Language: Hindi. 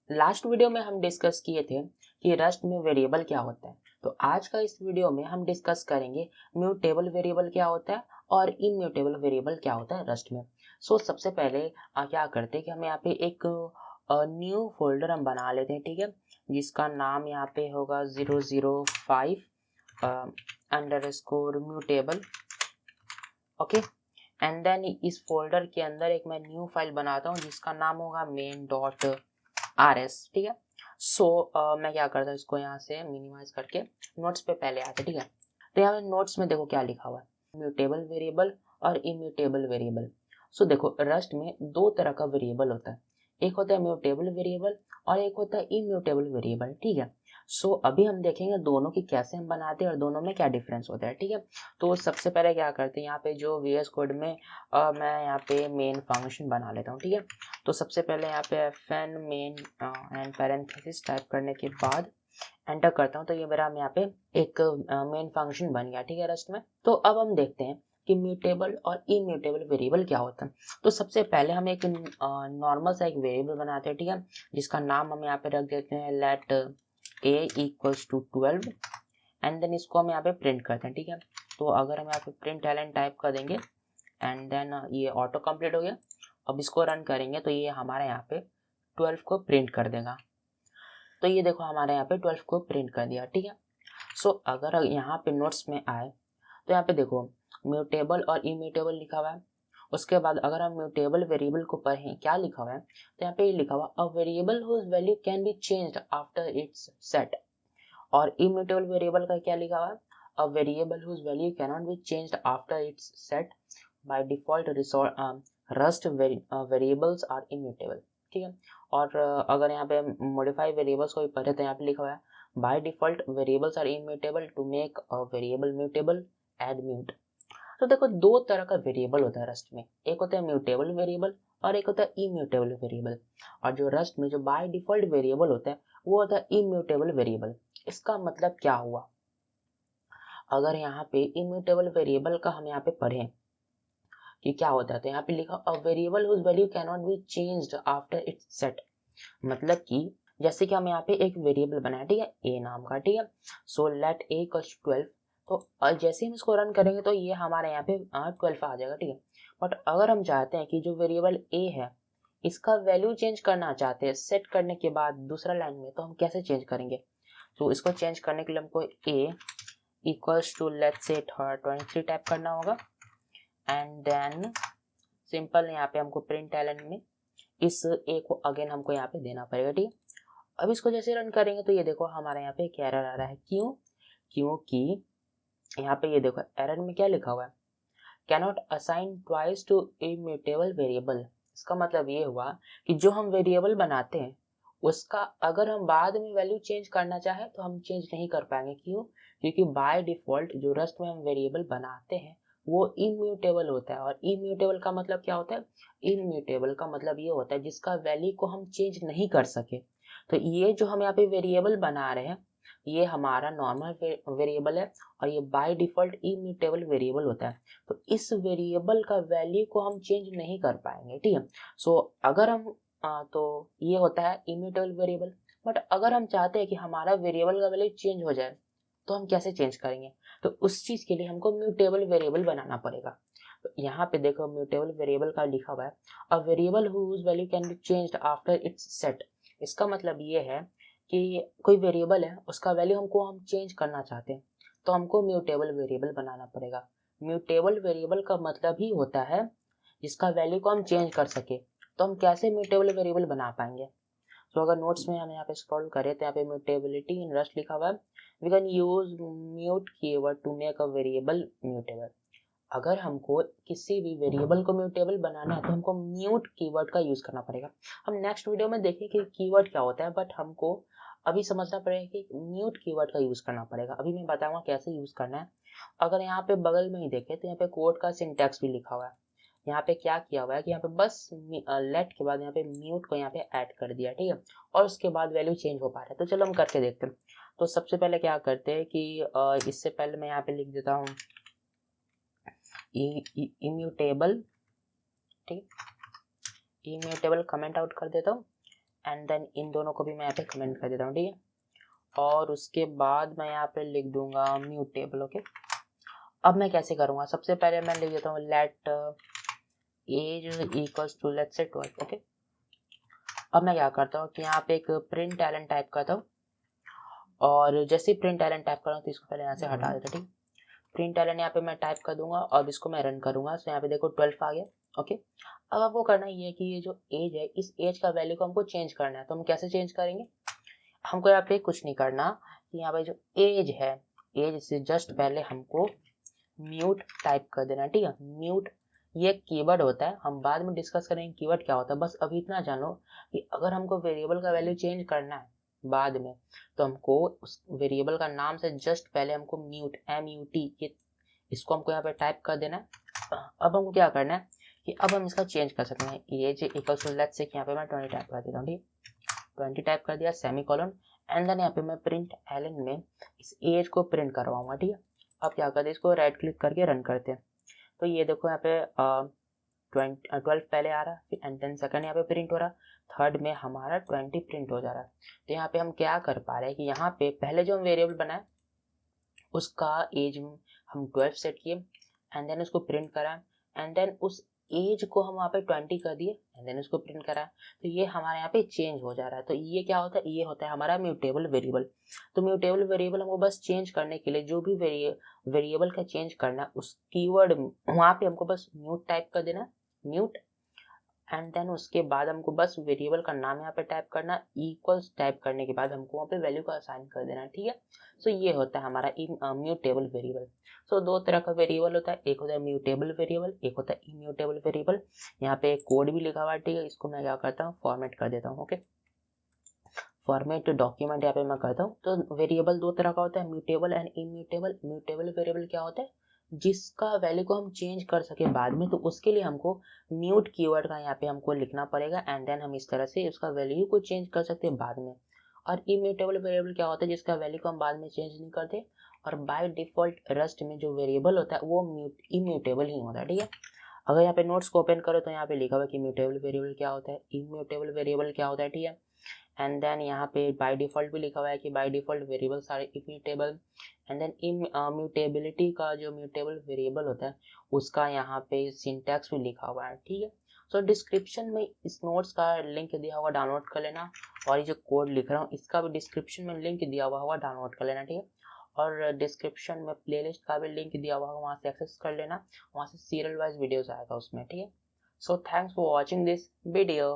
लास्ट वीडियो में हम डिस्कस किए थे कि रस्ट में वेरिएबल क्या होता है। तो आज का इस वीडियो में हम डिस्कस करेंगे म्यूटेबल वेरिएबल क्या होता है और इम्यूटेबल वेरिएबल क्या होता है रस्ट में। सबसे पहले क्या करते हैं कि हम यहाँ पे एक न्यू फोल्डर हम बना लेते हैं, ठीक है, जिसका नाम यहाँ पे होगा 005 underscore mutable. Okay, and then इस फोल्डर के अंदर एक मैं न्यू फाइल बनाता हूँ जिसका नाम होगा main.rs, ठीक है। मैं क्या करता हूँ, इसको यहाँ से मिनिमाइज करके नोट्स पे पहले आते, ठीक है। तो यहाँ पे नोट्स में देखो क्या लिखा हुआ है, म्यूटेबल वेरिएबल और इम्यूटेबल वेरिएबल। देखो रस्ट में दो तरह का वेरिएबल होता है, एक होता है म्यूटेबल वेरिएबल और एक होता है इम्यूटेबल वेरिएबल, ठीक है। अभी हम देखेंगे दोनों की कैसे हम बनाते हैं और दोनों में क्या डिफरेंस होता है, ठीक है। तो सबसे पहले क्या करते हैं, यहाँ पे जो VS कोड में मैं यहाँ पे मेन फंक्शन बना लेता हूँ, ठीक है। तो सबसे पहले यहाँ पे fn main and parenthesis type करने के बाद एंटर करता हूँ, तो ये मेरा यहाँ पे एक मेन फंक्शन बन गया, ठीक है, रस्ट में। तो अब हम देखते हैं कि म्यूटेबल और इम्यूटेबल वेरिएबल क्या होता है। तो सबसे पहले हम एक नॉर्मल सा एक वेरिएबल बनाते हैं, ठीक है, जिसका नाम हम यहाँ पे रख देते हैं let a equals to 12 and then इसको हम यहाँ पे प्रिंट करते हैं, ठीक है। तो अगर हम यहाँ पे प्रिंट एलन टाइप कर देंगे एंड देन ये ऑटो कंप्लीट हो गया। अब इसको रन करेंगे तो ये हमारे यहाँ पे 12 को प्रिंट कर देगा। तो ये देखो हमारे यहाँ पे 12 को प्रिंट कर दिया, ठीक है। अगर यहाँ पे नोट्स में आए तो यहाँ पे देखो म्यूटेबल और इम्यूटेबल लिखा हुआ है। उसके बाद अगर हम म्यूटेबल वेरिएबल को पढ़ें क्या लिखा हुआ है, तो यहाँ पे ये लिखा हुआ a variable whose value can be changed after it's set. और इम्यूटेबल वेरिएबल का क्या लिखा हुआ है, a variable whose value can not be changed after it's set by default Rust variables are immutable, ठीक है। और अगर यहाँ पे मॉडिफाई वेरिएबल्स को भी पढ़े तो यहाँ पे लिखा हुआ है by default variables are immutable to make a variable mutable add mut. तो देखो दो तरह का वेरिएबल होता है रस्ट में, एक होता है म्यूटेबल वेरिएबल और एक होता है इम्यूटेबल वेरिएबल। और जो रस्ट में जो बाय डिफॉल्ट वेरिएबल होता है वो होता है इम्यूटेबल वेरिएबल। इसका मतलब क्या हुआ, अगर यहाँ पे इम्यूटेबल वेरिएबल का हम यहाँ पे पढ़ें कि क्या होता है, तो यहाँ पे लिखा a variable whose value can not be changed after it's set. मतलब कि जैसे कि हम यहाँ पे एक वेरिएबल बनाया, ठीक है, ए नाम का, ठीक है। लेट ए इक्वल्स 12। तो जैसे ही हम इसको रन करेंगे तो ये हमारे यहाँ पे 12 आ जाएगा, ठीक है। बट अगर हम चाहते हैं कि जो वेरिएबल ए है इसका वैल्यू चेंज करना चाहते हैं सेट करने के बाद दूसरा लाइन में, तो हम कैसे चेंज करेंगे। इसको चेंज करने के लिए हमको ए इक्वल्स टू लेट्स से 23 टाइप करना होगा एंड देन सिंपल यहाँ पे हमको प्रिंट एलन में इस ए को अगेन हमको यहाँ पे देना पड़ेगा, ठीक है। अब इसको जैसे रन करेंगे तो ये देखो हमारे यहाँ पे एक एरर आ रहा है, क्यों, क्योंकि यहाँ पे ये देखो एरर में क्या लिखा हुआ है, cannot assign twice to immutable variable. इसका मतलब ये हुआ कि जो हम वेरिएबल बनाते हैं उसका अगर हम बाद में वैल्यू चेंज करना चाहे तो हम चेंज नहीं कर पाएंगे, क्यों, क्योंकि बाय डिफॉल्ट जो रस्ट में हम वेरिएबल बनाते हैं वो इम्यूटेबल होता है। और इम्यूटेबल का मतलब क्या होता है, इम्यूटेबल का मतलब ये होता है जिसका वैल्यू को हम चेंज नहीं कर सके। तो ये जो हम यहाँ पे वेरिएबल बना रहे हैं ये हमारा नॉर्मल वेरिएबल है और ये बाय डिफॉल्ट इम्यूटेबल वेरिएबल होता है। तो इस वेरिएबल का वैल्यू को हम चेंज नहीं कर पाएंगे, ठीक है। अगर हम तो ये होता है इम्यूटेबल वेरिएबल। बट अगर हम चाहते हैं कि हमारा वेरिएबल का वैल्यू चेंज हो जाए तो हम कैसे चेंज करेंगे, तो उस चीज के लिए हमको म्यूटेबल वेरिएबल बनाना पड़ेगा। तो यहाँ पे देखो म्यूटेबल वेरिएबल का लिखा हुआ है a variable whose value can be changed after it's set. इसका मतलब ये है कि कोई वेरिएबल है उसका वैल्यू हम चेंज करना चाहते हैं तो हमको म्यूटेबल वेरिएबल बनाना पड़ेगा। म्यूटेबल वेरिएबल का मतलब ही होता है जिसका वैल्यू को हम चेंज कर सके। तो हम कैसे म्यूटेबल वेरिएबल बना पाएंगे, अगर नोट्स में हम यहाँ पे स्क्रॉल करें तो यहाँ पे म्यूटेबिलिटी इन रस्ट लिखा हुआ है we can use mut keyword to make a variable mutable. अगर हमको किसी भी वेरिएबल को म्यूटेबल बनाना है तो हमको म्यूट कीवर्ड का यूज करना पड़ेगा। हम नेक्स्ट वीडियो में देखें कि कीवर्ड क्या होता है, बट हमको अभी समझना पड़ेगा कि म्यूट कीवर्ड का यूज करना पड़ेगा। अभी मैं बताऊंगा कैसे यूज करना है। अगर यहाँ पे बगल में ही देखें तो यहाँ पे कोड का सिंटैक्स भी लिखा हुआ है। यहाँ पे क्या किया हुआ है कि यहाँ पे बस लेट के बाद यहाँ पे म्यूट को यहाँ पे ऐड कर दिया, ठीक है, और उसके बाद वैल्यू चेंज हो पा रहा है। तो चलो हम करके देखते हैं। तो सबसे पहले क्या करते हैं कि इससे पहले मैं यहाँ पे लिख देता हूँ इम्यूटेबल, ठीक, इम्यूटेबल कमेंट आउट कर देता हूँ एंड देन इन दोनों को भी मैं यहाँ पे कमेंट कर देता हूँ, ठीक है। और उसके बाद मैं यहाँ पे लिख दूंगा म्यूटेबल, ओके। अब मैं कैसे करूँगा, सबसे पहले मैं लिख देता हूँ let x equals to let's say 12, okay. अब मैं क्या करता हूँ कि यहाँ पे एक प्रिंट एलन टाइप करता हूँ, और जैसे ही प्रिंट एलन टाइप करूँ तो इसको पहले यहाँ से हटा देता, ठीक। प्रिंट एलन यहाँ पे मैं टाइप कर दूंगा और इसको मैं रन करूंगा, तो यहाँ पे देखो 12 आ गया, ओके। अब आपको करना ये है कि ये जो एज है, इस एज का वैल्यू को हमको चेंज करना है। तो हम कैसे चेंज करेंगे, हमको यहाँ पे कुछ नहीं करना, यहाँ पे जो एज है, एज से जस्ट पहले हमको म्यूट टाइप कर देना, ठीक है। म्यूट ये कीवर्ड होता है, हम बाद में डिस्कस करेंगे कीवर्ड क्या होता है। बस अभी इतना जानो कि अगर हमको वेरिएबल का वैल्यू चेंज करना है बाद में, तो हमको उस वेरिएबल का नाम से जस्ट पहले हमको म्यूट MUT ये इसको हमको यहाँ पे टाइप कर देना है। अब हमको क्या करना है कि अब हम इसका चेंज कर सकते हैं। ये जो इक्वल टू लेट्स से यहाँ पे मैं 20 टाइप कर देता हूँ, ठीक। 20 टाइप कर दिया, सेमीकोलन, एंड देन यहाँ पे मैं प्रिंट एलन में इस एज को प्रिंट करवाऊंगा, ठीक है। अब क्या करते हैं, इसको राइट क्लिक करके रन करते हैं। तो ये देखो यहाँ पे 12 पहले आ रहा है, फिर एंड देन सेकंड यहाँ पे प्रिंट हो रहा है, थर्ड में हमारा 20 प्रिंट हो जा रहा है। तो यहाँ पे हम क्या कर पा रहे हैं कि यहाँ पे पहले जो हम वेरिएबल बनाए उसका एज हम 12 सेट किए, एंड देन उसको प्रिंट करा, एंड देन उस एज को हम वहाँ पे 20 कर दिए, एंड देन उसको प्रिंट करा। तो ये हमारे यहाँ पे चेंज हो जा रहा है। तो ये क्या होता है, ये होता है हमारा म्यूटेबल वेरिएबल। तो म्यूटेबल वेरिएबल हमको बस चेंज करने के लिए जो भी वेरिएबल का चेंज करना, उस कीवर्ड वहाँ पे हमको बस म्यूट टाइप कर देना, म्यूट, एंड देन उसके बाद हमको बस वेरिएबल का नाम यहाँ पे टाइप करना, इक्वल्स टाइप करने के बाद हमको वहाँ पे वैल्यू का असाइन कर देना, ठीक है। सो ये होता है हमारा म्यूटेबल वेरिएबल। सो दो तरह का वेरिएबल होता है, एक होता है म्यूटेबल वेरिएबल, एक होता है इम्यूटेबल वेरिएबल। यहाँ पे एक कोड भी लिखा हुआ है, ठीक है। इसको मैं क्या करता हूँ, फॉर्मेट कर देता हूँ, ओके। फॉर्मेट डॉक्यूमेंट यहाँ पे मैं करता हूँ। तो वेरिएबल दो तरह का होता है, mutable and immutable. Mutable variable क्या होता है, जिसका वैल्यू को हम चेंज कर सके बाद में, तो उसके लिए हमको म्यूट कीवर्ड का यहाँ पे हमको लिखना पड़ेगा, एंड देन हम इस तरह से उसका वैल्यू को चेंज कर सकते हैं बाद में। और इम्यूटेबल वेरिएबल क्या होता है, जिसका वैल्यू को हम बाद में चेंज नहीं करते, और बाय डिफॉल्ट रस्ट में जो वेरिएबल होता है वो इम्यूटेबल ही होता है, ठीक है। अगर यहाँ पे नोट्स को ओपन करो तो यहाँ पे लिखा हुआ है कि म्यूटेबल वेरिएबल क्या होता है, इम्यूटेबल वेरिएबल क्या होता है, ठीक है। एंड देन यहाँ पे बाय डिफॉल्ट भी लिखा हुआ है कि by default variables are immutable, and then immutability का जो म्यूटेबल वेरिएबल होता है उसका यहाँ पे सिंटैक्स भी लिखा हुआ है, ठीक है। सो डिस्क्रिप्शन में इस नोट्स का लिंक दिया हुआ, डाउनलोड कर लेना, और ये जो कोड लिख रहा हूँ इसका भी डिस्क्रिप्शन में लिंक दिया हुआ होगा, डाउनलोड कर लेना, ठीक है। और डिस्क्रिप्शन में प्लेलिस्ट का भी लिंक दिया हुआ होगा, वहाँ से एक्सेस कर लेना, वहाँ से सीरियल वाइज वीडियोस आएगा उसमें, ठीक है। So thanks for watching this video.